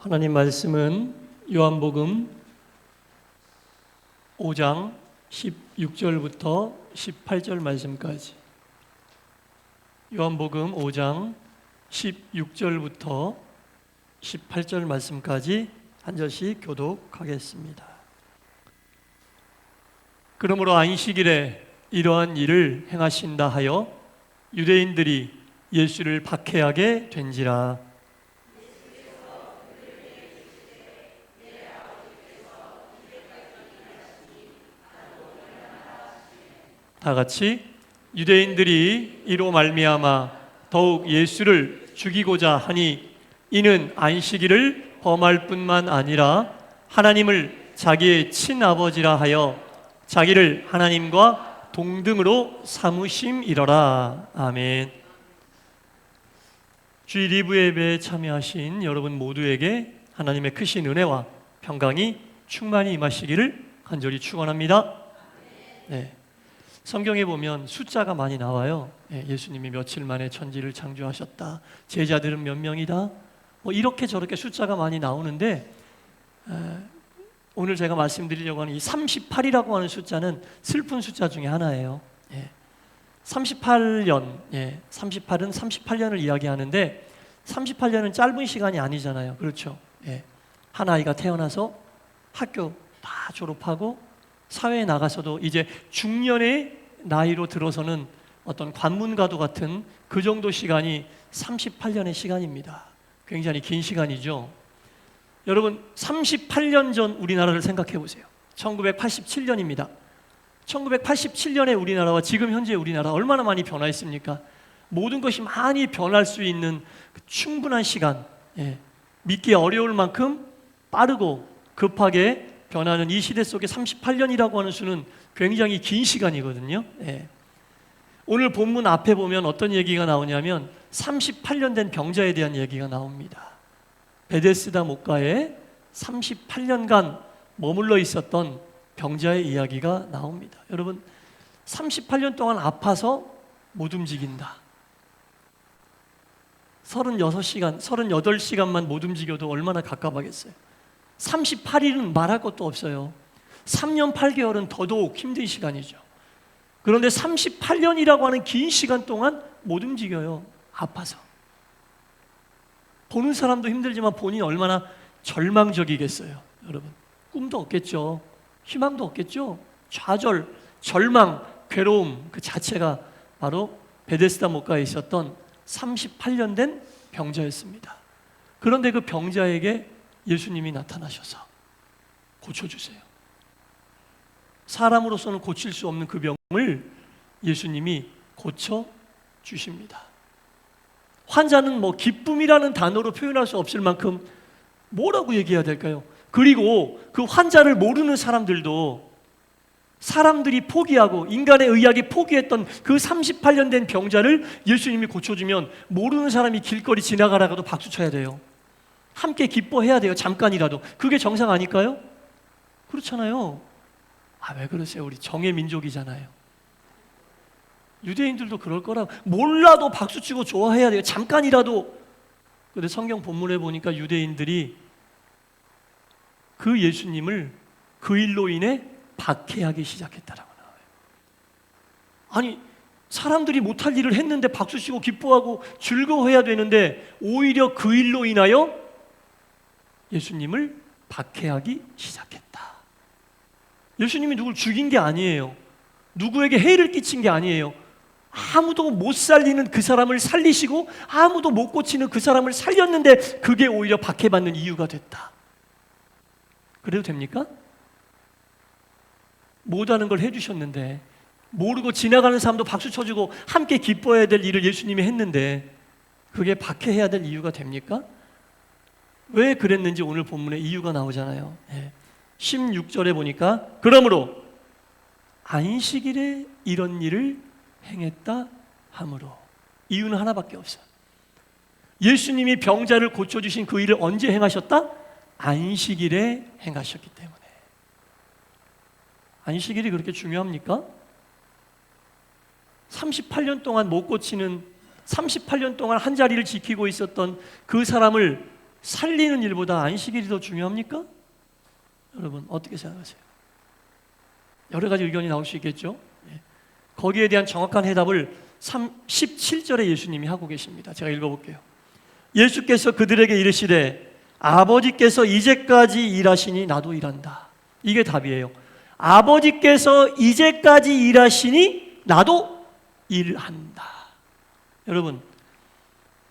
하나님 말씀은 요한복음 5장 16절부터 18절 말씀까지, 요한복음 5장 16절부터 18절 말씀까지 한 절씩 교독하겠습니다. 그러므로 안식일에 이러한 일을 행하신다 하여 유대인들이 예수를 박해하게 된지라. 다 같이 유대인들이 이로 말미암아 더욱 예수를 죽이고자 하니 이는 안식일을 범할 뿐만 아니라 하나님을 자기의 친아버지라 하여 자기를 하나님과 동등으로 삼으심이러라. 아멘. 주일 리브 예배에 참여하신 여러분 모두에게 하나님의 크신 은혜와 평강이 충만히 임하시기를 간절히 축원합니다. 네. 성경에 보면 숫자가 많이 나와요. 예수님이 며칠 만에 천지를 창조하셨다, 제자들은 몇 명이다, 이렇게 저렇게 숫자가 많이 나오는데, 오늘 제가 말씀드리려고 하는 이 38이라고 하는 숫자는 슬픈 숫자 중에 하나예요. 38년, 38은 38년을 이야기하는데 38년은 짧은 시간이 아니잖아요. 그렇죠? 한 아이가 태어나서 학교 다 졸업하고 사회에 나가서도 이제 중년의 나이로 들어서는 어떤 관문과도 같은 그 정도 시간이 38년의 시간입니다. 굉장히 긴 시간이죠. 여러분, 38년 전 우리나라를 생각해 보세요. 1987년입니다. 1987년의 우리나라와 지금 현재의 우리나라 얼마나 많이 변화했습니까? 모든 것이 많이 변할 수 있는 충분한 시간, 믿기 어려울 만큼 빠르고 급하게 변하는 이 시대 속에 38년이라고 하는 수는 굉장히 긴 시간이거든요. 오늘 본문 앞에 보면 어떤 얘기가 나오냐면 38년 된 병자에 대한 얘기가 나옵니다. 베데스다 목가에 38년간 머물러 있었던 병자의 이야기가 나옵니다. 여러분, 38년 동안 아파서 못 움직인다. 36시간, 38시간만 못 움직여도 얼마나 갑갑하겠어요. 38일은 말할 것도 없어요. 3년 8개월은 더더욱 힘든 시간이죠. 그런데 38년이라고 하는 긴 시간 동안 못 움직여요. 아파서. 보는 사람도 힘들지만 본인이 얼마나 절망적이겠어요. 여러분, 꿈도 없겠죠. 희망도 없겠죠. 좌절, 절망, 괴로움 그 자체가 바로 베데스다 목가에 있었던 38년 된 병자였습니다. 그런데 그 병자에게 예수님이 나타나셔서 고쳐주세요. 사람으로서는 고칠 수 없는 그 병을 예수님이 고쳐주십니다. 환자는 기쁨이라는 단어로 표현할 수 없을 만큼 뭐라고 얘기해야 될까요? 그리고 그 환자를 모르는 사람들도, 사람들이 포기하고 인간의 의학이 포기했던 그 38년 된 병자를 예수님이 고쳐주면 모르는 사람이 길거리 지나가다가도 박수 쳐야 돼요. 함께 기뻐해야 돼요. 잠깐이라도. 그게 정상 아닐까요? 그렇잖아요. 왜 그러세요? 우리 정의 민족이잖아요. 유대인들도 그럴 거라고. 몰라도 박수치고 좋아해야 돼요. 잠깐이라도. 그런데 성경 본문에 보니까 유대인들이 그 예수님을 그 일로 인해 박해하기 시작했다라고 나와요. 아니, 사람들이 못할 일을 했는데 박수치고 기뻐하고 즐거워해야 되는데 오히려 그 일로 인하여 예수님을 박해하기 시작했다. 예수님이 누굴 죽인 게 아니에요. 누구에게 해를 끼친 게 아니에요. 아무도 못 살리는 그 사람을 살리시고 아무도 못 고치는 그 사람을 살렸는데 그게 오히려 박해받는 이유가 됐다. 그래도 됩니까? 못하는 걸 해주셨는데, 모르고 지나가는 사람도 박수 쳐주고 함께 기뻐해야 될 일을 예수님이 했는데 그게 박해해야 될 이유가 됩니까? 왜 그랬는지 오늘 본문에 이유가 나오잖아요. 16절에 보니까 그러므로 안식일에 이런 일을 행했다 하므로. 이유는 하나밖에 없어요. 예수님이 병자를 고쳐주신 그 일을 언제 행하셨다? 안식일에 행하셨기 때문에. 안식일이 그렇게 중요합니까? 38년 동안 못 고치는, 38년 동안 한 자리를 지키고 있었던 그 사람을 살리는 일보다 안식일이 더 중요합니까? 여러분 어떻게 생각하세요? 여러 가지 의견이 나올 수 있겠죠. 거기에 대한 정확한 해답을 17절에 예수님이 하고 계십니다. 제가 읽어볼게요. 예수께서 그들에게 이르시되 아버지께서 이제까지 일하시니 나도 일한다. 이게 답이에요. 아버지께서 이제까지 일하시니 나도 일한다. 여러분,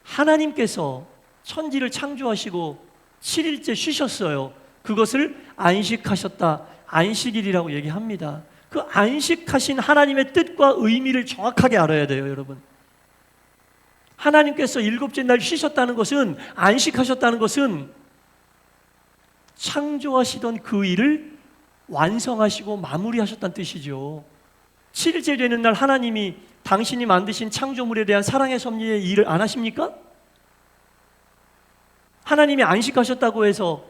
하나님께서 천지를 창조하시고 7일째 쉬셨어요. 그것을 안식하셨다, 안식일이라고 얘기합니다. 그 안식하신 하나님의 뜻과 의미를 정확하게 알아야 돼요, 여러분. 하나님께서 일곱째 날 쉬셨다는 것은, 안식하셨다는 것은 창조하시던 그 일을 완성하시고 마무리하셨다는 뜻이죠. 7일째 되는 날 하나님이 당신이 만드신 창조물에 대한 사랑의 섭리의 일을 안 하십니까? 하나님이 안식하셨다고 해서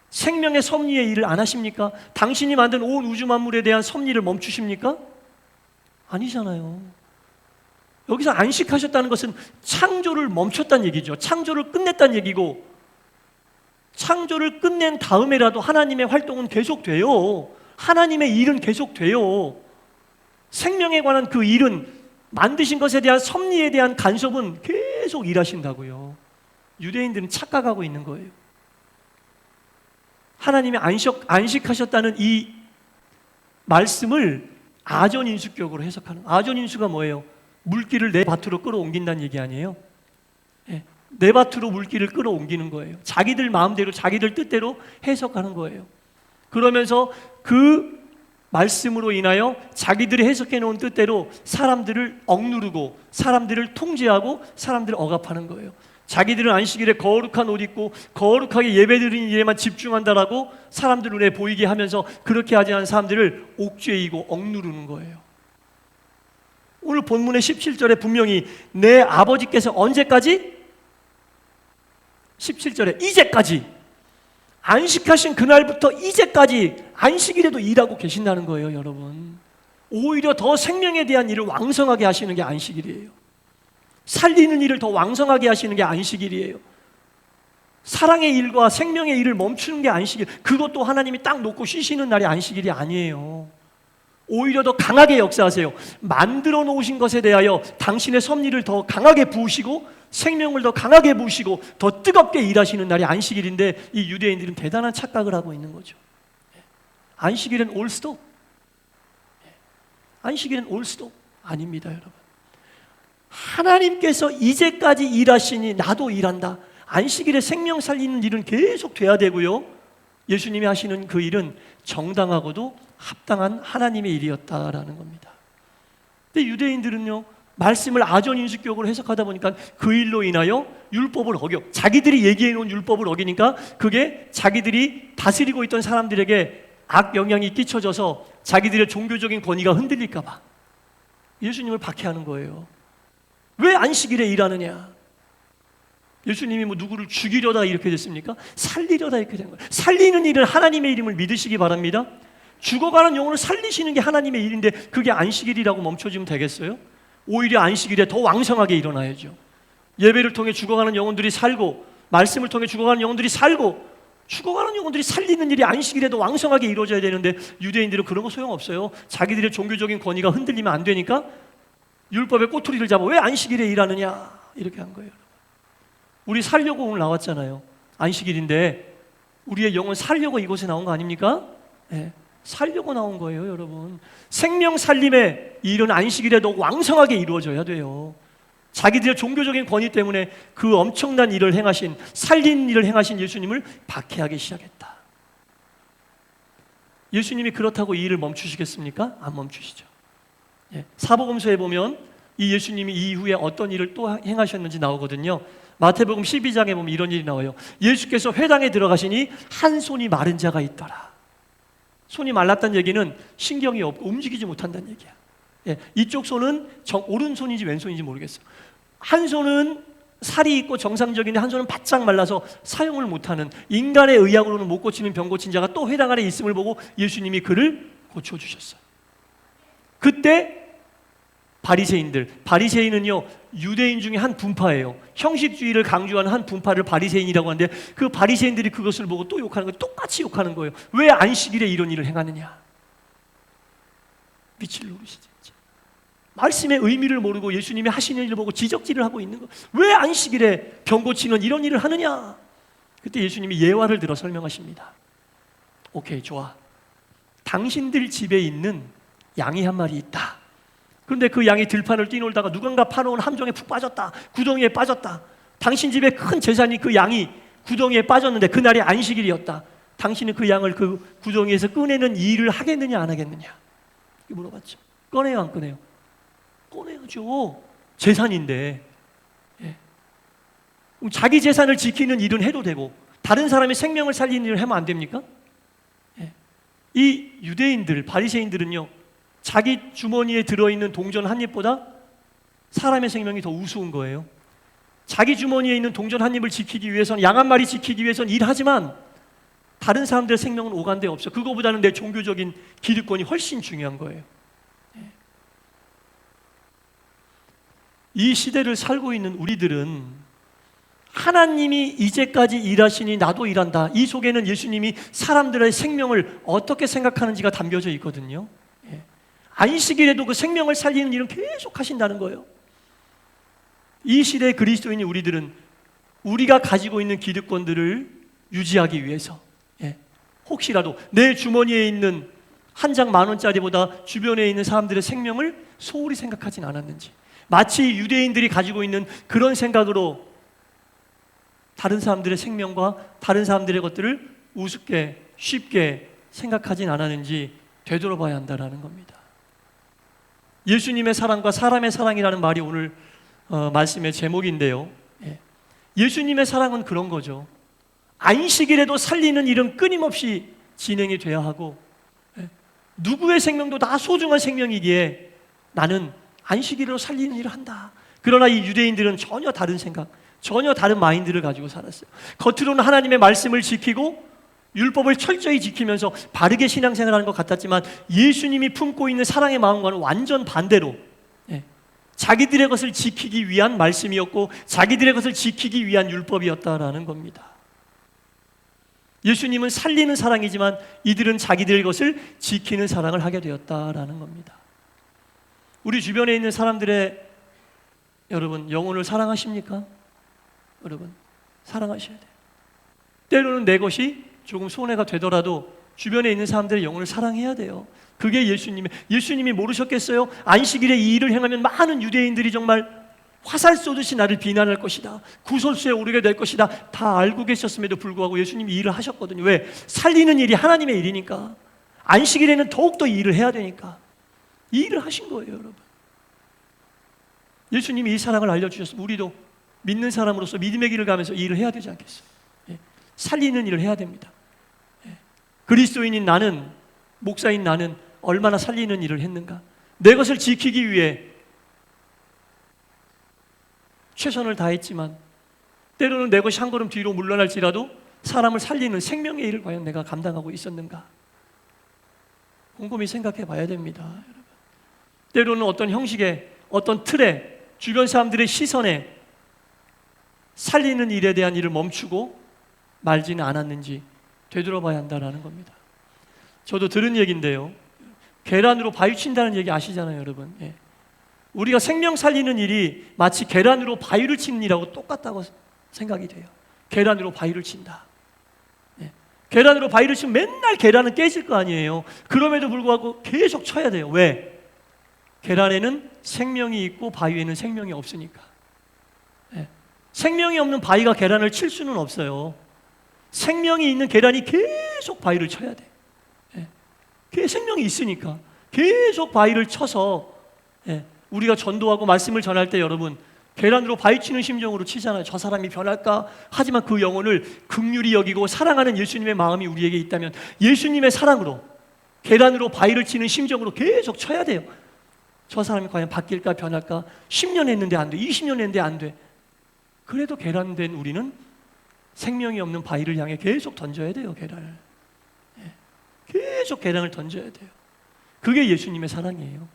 생명의 섭리의 일을 안 하십니까? 당신이 만든 온 우주 만물에 대한 섭리를 멈추십니까? 아니잖아요. 여기서 안식하셨다는 것은 창조를 멈췄다는 얘기죠. 창조를 끝냈다는 얘기고, 창조를 끝낸 다음에라도 하나님의 활동은 계속돼요. 하나님의 일은 계속돼요. 생명에 관한 그 일은, 만드신 것에 대한 섭리에 대한 간섭은 계속 일하신다고요. 유대인들은 착각하고 있는 거예요. 하나님이 안식하셨다는 이 말씀을 아전인수격으로 해석하는, 아전인수가 뭐예요? 물기를 내 밭으로 끌어옮긴다는 얘기 아니에요? 내 밭으로 물기를 끌어옮기는 거예요. 자기들 마음대로, 자기들 뜻대로 해석하는 거예요. 그러면서 그 말씀으로 인하여 자기들이 해석해 놓은 뜻대로 사람들을 억누르고, 사람들을 통제하고, 사람들을 억압하는 거예요. 자기들은 안식일에 거룩한 옷 입고 거룩하게 예배드리는 일에만 집중한다라고 사람들 눈에 보이게 하면서 그렇게 하지 않은 사람들을 옥죄이고 억누르는 거예요. 오늘 본문의 17절에 분명히 내 아버지께서 언제까지? 17절에 이제까지, 안식하신 그날부터 이제까지 안식일에도 일하고 계신다는 거예요, 여러분. 오히려 더 생명에 대한 일을 왕성하게 하시는 게 안식일이에요. 살리는 일을 더 왕성하게 하시는 게 안식일이에요. 사랑의 일과 생명의 일을 멈추는 게 안식일. 그것도 하나님이 딱 놓고 쉬시는 날이 안식일이 아니에요. 오히려 더 강하게 역사하세요. 만들어 놓으신 것에 대하여 당신의 섭리를 더 강하게 부으시고, 생명을 더 강하게 부으시고, 더 뜨겁게 일하시는 날이 안식일인데, 이 유대인들은 대단한 착각을 하고 있는 거죠. 안식일은 올스톱. 안식일은 올스톱 아닙니다, 여러분. 하나님께서 이제까지 일하시니 나도 일한다. 안식일에 생명 살리는 일은 계속 돼야 되고요. 예수님이 하시는 그 일은 정당하고도 합당한 하나님의 일이었다라는 겁니다. 근데 유대인들은요, 말씀을 아전인수격으로 해석하다 보니까 그 일로 인하여 율법을 어겨, 자기들이 얘기해 놓은 율법을 어기니까 그게 자기들이 다스리고 있던 사람들에게 악영향이 끼쳐져서 자기들의 종교적인 권위가 흔들릴까 봐 예수님을 박해하는 거예요. 왜 안식일에 일하느냐? 예수님이 뭐 누구를 죽이려다 이렇게 됐습니까? 살리려다 이렇게 된 거예요. 살리는 일은 하나님의 이름을 믿으시기 바랍니다. 죽어가는 영혼을 살리시는 게 하나님의 일인데 그게 안식일이라고 멈춰지면 되겠어요? 오히려 안식일에 더 왕성하게 일어나야죠. 예배를 통해 죽어가는 영혼들이 살고, 말씀을 통해 죽어가는 영혼들이 살고, 죽어가는 영혼들이 살리는 일이 안식일에도 왕성하게 이루어져야 되는데 유대인들은 그런 거 소용없어요. 자기들의 종교적인 권위가 흔들리면 안 되니까 율법의 꼬투리를 잡아 왜 안식일에 일하느냐 이렇게 한 거예요. 우리 살려고 오늘 나왔잖아요. 안식일인데 우리의 영혼 살려고 이곳에 나온 거 아닙니까? 네, 살려고 나온 거예요, 여러분. 생명 살림의 일은 안식일에도 왕성하게 이루어져야 돼요. 자기들의 종교적인 권위 때문에 그 엄청난 일을 행하신, 살린 일을 행하신 예수님을 박해하기 시작했다. 예수님이 그렇다고 이 일을 멈추시겠습니까? 안 멈추시죠. 사복음서에 보면 이 예수님이 이후에 어떤 일을 또 행하셨는지 나오거든요. 마태복음 12장에 보면 이런 일이 나와요. 예수께서 회당에 들어가시니 한 손이 마른 자가 있더라. 손이 말랐다는 얘기는 신경이 없고 움직이지 못한다는 얘기야. 이쪽 손은 오른손인지 왼손인지 모르겠어. 한 손은 살이 있고 정상적인데 한 손은 바짝 말라서 사용을 못하는, 인간의 의학으로는 못 고치는 병 고친 자가 또 회당 안에 있음을 보고 예수님이 그를 고쳐주셨어요. 그때 바리새인은요 유대인 중에 한 분파예요. 형식주의를 강조하는 한 분파를 바리새인이라고 하는데 그 바리새인들이 그것을 보고 또 욕하는 거예요. 똑같이 욕하는 거예요. 왜 안식일에 이런 일을 행하느냐? 미칠 노릇이지 진짜. 말씀의 의미를 모르고 예수님이 하시는 일을 보고 지적질을 하고 있는 거. 왜 안식일에 병고치는 이런 일을 하느냐? 그때 예수님이 예화를 들어 설명하십니다. 오케이, 좋아. 당신들 집에 있는 양이 한 마리 있다. 그런데 그 양이 들판을 뛰놀다가 누군가 파놓은 함정에 푹 빠졌다. 구덩이에 빠졌다. 당신 집에 큰 재산이 그 양이 구덩이에 빠졌는데 그날이 안식일이었다. 당신은 그 양을 그 구덩이에서 꺼내는 일을 하겠느냐 안 하겠느냐? 물어봤죠. 꺼내요 안 꺼내요? 꺼내야죠. 재산인데. 예. 그럼 자기 재산을 지키는 일은 해도 되고 다른 사람의 생명을 살리는 일을 하면 안 됩니까? 예. 이 유대인들, 바리새인들은요 자기 주머니에 들어있는 동전 한 입보다 사람의 생명이 더 우스운 거예요. 자기 주머니에 있는 동전 한 입을 지키기 위해서는, 양 한 마리 지키기 위해서는 일하지만 다른 사람들의 생명은 오간데 없어. 그거보다는 내 종교적인 기득권이 훨씬 중요한 거예요. 이 시대를 살고 있는 우리들은 하나님이 이제까지 일하시니 나도 일한다. 이 속에는 예수님이 사람들의 생명을 어떻게 생각하는지가 담겨져 있거든요. 안식일에도 그 생명을 살리는 일은 계속 하신다는 거예요. 이 시대의 그리스도인이 우리들은 우리가 가지고 있는 기득권들을 유지하기 위해서 혹시라도 내 주머니에 있는 한 장 10,000원짜리보다 주변에 있는 사람들의 생명을 소홀히 생각하진 않았는지, 마치 유대인들이 가지고 있는 그런 생각으로 다른 사람들의 생명과 다른 사람들의 것들을 우습게 쉽게 생각하진 않았는지 되돌아봐야 한다는 겁니다. 예수님의 사랑과 사람의 사랑이라는 말이 오늘 말씀의 제목인데요. 예수님의 사랑은 그런 거죠. 안식일에도 살리는 일은 끊임없이 진행이 돼야 하고 누구의 생명도 다 소중한 생명이기에 나는 안식일로 살리는 일을 한다. 그러나 이 유대인들은 전혀 다른 생각, 전혀 다른 마인드를 가지고 살았어요. 겉으로는 하나님의 말씀을 지키고 율법을 철저히 지키면서 바르게 신앙생활하는 것 같았지만 예수님이 품고 있는 사랑의 마음과는 완전 반대로 자기들의 것을 지키기 위한 말씀이었고 자기들의 것을 지키기 위한 율법이었다라는 겁니다. 예수님은 살리는 사랑이지만 이들은 자기들의 것을 지키는 사랑을 하게 되었다라는 겁니다. 우리 주변에 있는 사람들의 여러분 영혼을 사랑하십니까? 여러분 사랑하셔야 돼요. 때로는 내 것이 조금 손해가 되더라도 주변에 있는 사람들의 영혼을 사랑해야 돼요. 그게 예수님이 모르셨겠어요? 안식일에 이 일을 행하면 많은 유대인들이 정말 화살 쏘듯이 나를 비난할 것이다. 구설수에 오르게 될 것이다. 다 알고 계셨음에도 불구하고 예수님이 이 일을 하셨거든요. 왜? 살리는 일이 하나님의 일이니까. 안식일에는 더욱더 이 일을 해야 되니까. 이 일을 하신 거예요, 여러분. 예수님이 이 사랑을 알려주셨으면 우리도 믿는 사람으로서 믿음의 길을 가면서 이 일을 해야 되지 않겠어요? 살리는 일을 해야 됩니다. 그리스도인인 나는, 목사인 나는 얼마나 살리는 일을 했는가? 내 것을 지키기 위해 최선을 다했지만 때로는 내 것이 한 걸음 뒤로 물러날지라도 사람을 살리는 생명의 일을 과연 내가 감당하고 있었는가? 곰곰이 생각해 봐야 됩니다, 여러분. 때로는 어떤 형식에, 어떤 틀에, 주변 사람들의 시선에 살리는 일에 대한 일을 멈추고 말지는 않았는지 되돌아봐야 한다는 겁니다. 저도 들은 얘기인데요. 계란으로 바위 친다는 얘기 아시잖아요, 여러분. 우리가 생명 살리는 일이 마치 계란으로 바위를 치는 일하고 똑같다고 생각이 돼요. 계란으로 바위를 친다. 계란으로 바위를 치면 맨날 계란은 깨질 거 아니에요. 그럼에도 불구하고 계속 쳐야 돼요. 왜? 계란에는 생명이 있고 바위에는 생명이 없으니까. 생명이 없는 바위가 계란을 칠 수는 없어요. 생명이 있는 계란이 계속 바위를 쳐야 돼. 생명이 있으니까 계속 바위를 쳐서 우리가 전도하고 말씀을 전할 때 여러분 계란으로 바위 치는 심정으로 치잖아요. 저 사람이 변할까? 하지만 그 영혼을 긍휼히 여기고 사랑하는 예수님의 마음이 우리에게 있다면 예수님의 사랑으로 계란으로 바위를 치는 심정으로 계속 쳐야 돼요. 저 사람이 과연 바뀔까 변할까? 10년 했는데 안 돼. 20년 했는데 안 돼. 그래도 계란된 우리는 생명이 없는 바위를 향해 계속 던져야 돼요. 계란을. 계속 계란을 던져야 돼요. 그게 예수님의 사랑이에요.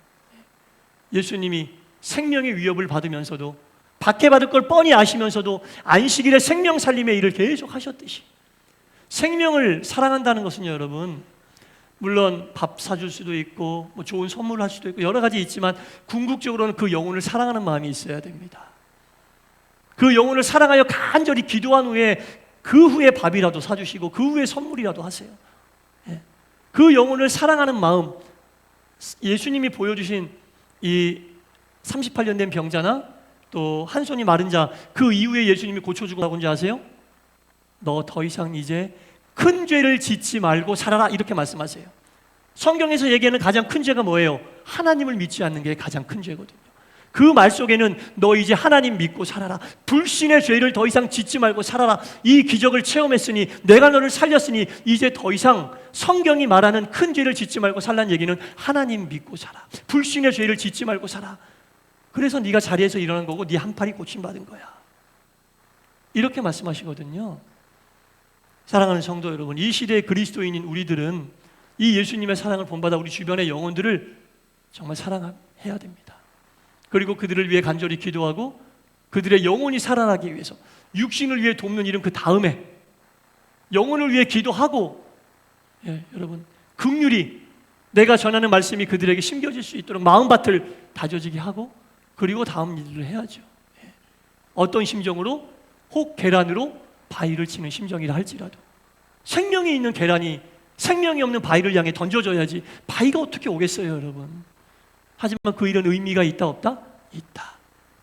예수님이 생명의 위협을 받으면서도 박해받을 걸 뻔히 아시면서도 안식일에 생명 살림의 일을 계속 하셨듯이 생명을 사랑한다는 것은요, 여러분, 물론 밥 사줄 수도 있고 뭐 좋은 선물을 할 수도 있고 여러 가지 있지만 궁극적으로는 그 영혼을 사랑하는 마음이 있어야 됩니다. 그 영혼을 사랑하여 간절히 기도한 후에 그 후에 밥이라도 사주시고 그 후에 선물이라도 하세요. 그 영혼을 사랑하는 마음, 예수님이 보여주신 이 38년 된 병자나 또 한 손이 마른 자, 그 이후에 예수님이 고쳐주고 나온 지 아세요? 너 더 이상 이제 큰 죄를 짓지 말고 살아라, 이렇게 말씀하세요. 성경에서 얘기하는 가장 큰 죄가 뭐예요? 하나님을 믿지 않는 게 가장 큰 죄거든요. 그 말 속에는 너 이제 하나님 믿고 살아라, 불신의 죄를 더 이상 짓지 말고 살아라, 이 기적을 체험했으니 내가 너를 살렸으니 이제 더 이상 성경이 말하는 큰 죄를 짓지 말고 살라는 얘기는 하나님 믿고 살아, 불신의 죄를 짓지 말고 살아. 그래서 네가 자리에서 일어난 거고 네 한 팔이 고침받은 거야, 이렇게 말씀하시거든요. 사랑하는 성도 여러분, 이 시대의 그리스도인인 우리들은 이 예수님의 사랑을 본받아 우리 주변의 영혼들을 정말 사랑해야 됩니다. 그리고 그들을 위해 간절히 기도하고 그들의 영혼이 살아나기 위해서 육신을 위해 돕는 일은 그 다음에 영혼을 위해 기도하고, 여러분, 긍휼히 내가 전하는 말씀이 그들에게 심겨질 수 있도록 마음밭을 다져지게 하고 그리고 다음 일을 해야죠. 어떤 심정으로? 혹 계란으로 바위를 치는 심정이라 할지라도 생명이 있는 계란이 생명이 없는 바위를 향해 던져져야지 바위가 어떻게 오겠어요, 여러분. 하지만 그 일은 의미가 있다 없다? 있다.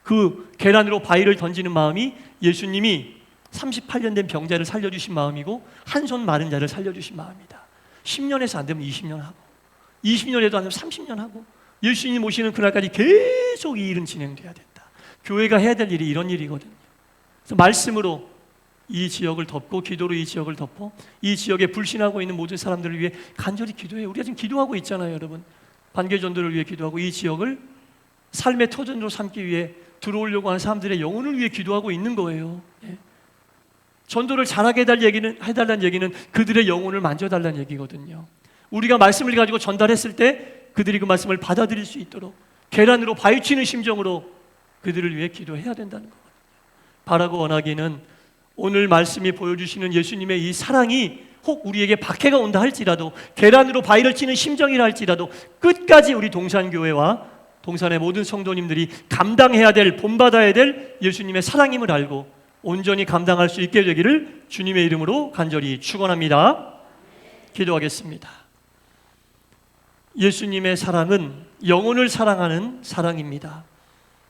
그 계란으로 바위를 던지는 마음이 예수님이 38년 된 병자를 살려주신 마음이고 한 손 마른 자를 살려주신 마음이다. 10년에서 안 되면 20년 하고 20년에도 안 되면 30년 하고 예수님 오시는 그날까지 계속 이 일은 진행돼야 된다. 교회가 해야 될 일이 이런 일이거든요. 그래서 말씀으로 이 지역을 덮고 기도로 이 지역을 덮어 이 지역에 불신하고 있는 모든 사람들을 위해 간절히 기도해요. 우리가 지금 기도하고 있잖아요, 여러분. 반개전도를 위해 기도하고 이 지역을 삶의 터전으로 삼기 위해 들어오려고 하는 사람들의 영혼을 위해 기도하고 있는 거예요. 전도를 잘하게 해달라는 얘기는 그들의 영혼을 만져달라는 얘기거든요. 우리가 말씀을 가지고 전달했을 때 그들이 그 말씀을 받아들일 수 있도록 계란으로 바위치는 심정으로 그들을 위해 기도해야 된다는 거거든요. 바라고 원하기는 오늘 말씀이 보여주시는 예수님의 이 사랑이 혹 우리에게 박해가 온다 할지라도 계란으로 바위를 치는 심정이라 할지라도 끝까지 우리 동산교회와 동산의 모든 성도님들이 감당해야 될, 본받아야 될 예수님의 사랑임을 알고 온전히 감당할 수 있게 되기를 주님의 이름으로 간절히 축원합니다. 기도하겠습니다. 예수님의 사랑은 영혼을 사랑하는 사랑입니다.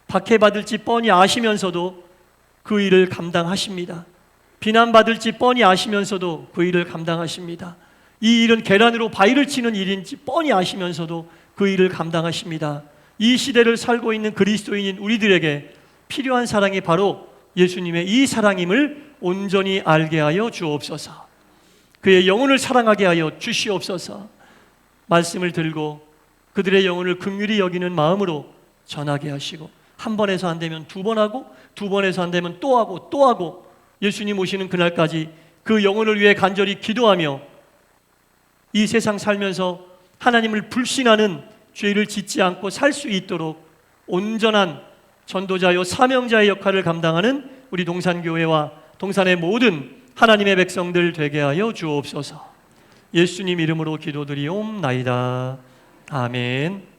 박해받을지 뻔히 아시면서도 그 일을 감당하십니다. 비난받을지 뻔히 아시면서도 그 일을 감당하십니다. 이 일은 계란으로 바위를 치는 일인지 뻔히 아시면서도 그 일을 감당하십니다. 이 시대를 살고 있는 그리스도인인 우리들에게 필요한 사랑이 바로 예수님의 이 사랑임을 온전히 알게 하여 주옵소서. 그의 영혼을 사랑하게 하여 주시옵소서. 말씀을 들고 그들의 영혼을 긍휼히 여기는 마음으로 전하게 하시고 한 번에서 안 되면 두 번 하고 두 번에서 안 되면 또 하고 또 하고 예수님 오시는 그날까지 그 영혼을 위해 간절히 기도하며 이 세상 살면서 하나님을 불신하는 죄를 짓지 않고 살 수 있도록 온전한 전도자요 사명자의 역할을 감당하는 우리 동산교회와 동산의 모든 하나님의 백성들 되게 하여 주옵소서. 예수님 이름으로 기도드리옵나이다. 아멘.